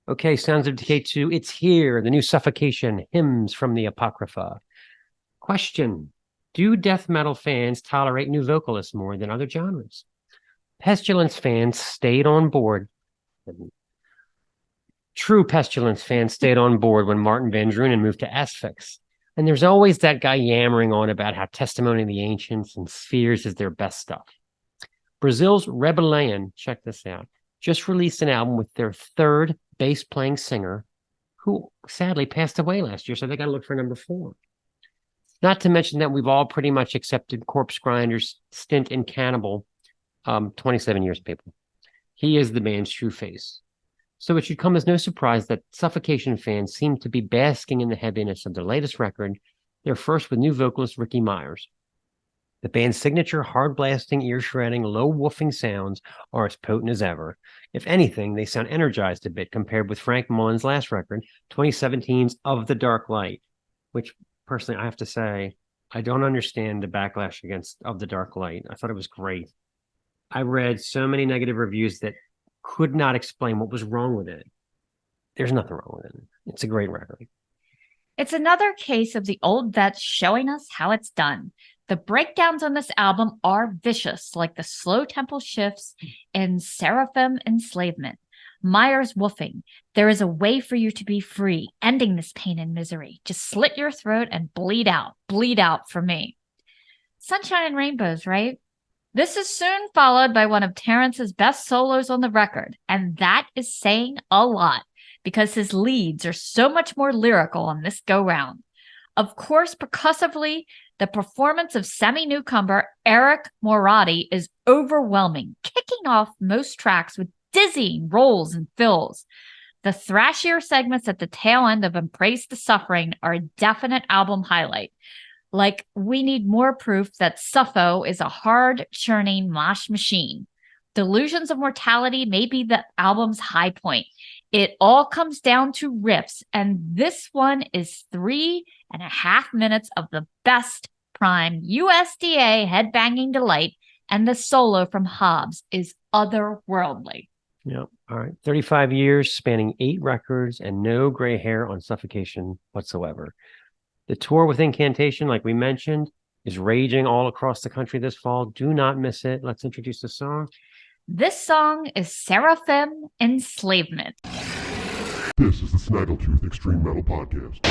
Okay, Sounds of Decay 2, It's Here, the new Suffocation, Hymns from the Apocrypha. Question: do death metal fans tolerate new vocalists more than other genres? Pestilence fans stayed on board. True Pestilence fans stayed on board when Martin Van Drunen moved to Asphyx. And there's always that guy yammering on about how Testimony of the Ancients and Spheres is their best stuff. Brazil's Rebellion, check this out, just released an album with their third bass-playing singer, who sadly passed away last year, so they got to look for number 4. Not to mention that we've all pretty much accepted Corpse Grinder's stint in Cannibal, 27 years, people. He is the band's true face. So it should come as no surprise that Suffocation fans seem to be basking in the heaviness of their latest record, their first with new vocalist Ricky Myers. The band's signature hard-blasting, ear-shredding, low-woofing sounds are as potent as ever. If anything, they sound energized a bit compared with Frank Mullen's last record, 2017's Of the Dark Light, which, personally, I have to say, I don't understand the backlash against Of the Dark Light. I thought it was great. I read so many negative reviews that could not explain what was wrong with it. There's nothing wrong with it. It's a great record. It's another case of the old vets showing us how it's done. The breakdowns on this album are vicious, like the slow tempo shifts in Seraphim Enslavement. Myers woofing, there is a way for you to be free, ending this pain and misery. Just slit your throat and bleed out for me. Sunshine and Rainbows, right? This is soon followed by one of Terrence's best solos on the record, and that is saying a lot, because his leads are so much more lyrical on this go-round. Of course, percussively, the performance of semi-newcomer Eric Moratti is overwhelming, kicking off most tracks with dizzying rolls and fills. The thrashier segments at the tail end of Embrace the Suffering are a definite album highlight. Like, we need more proof that Suffo is a hard-churning mosh machine. Delusions of Mortality may be the album's high point. It all comes down to riffs, and this one is 3.5 minutes of the best prime USDA headbanging delight, and the solo from Hobbs is otherworldly. Yeah. All right. 35 years, spanning 8 records, and no gray hair on Suffocation whatsoever. The tour with Incantation, like we mentioned, is raging all across the country this fall. Do not miss it. Let's introduce the song. This song is Seraphim Enslavement. This is the Snaggletooth Extreme Metal Podcast.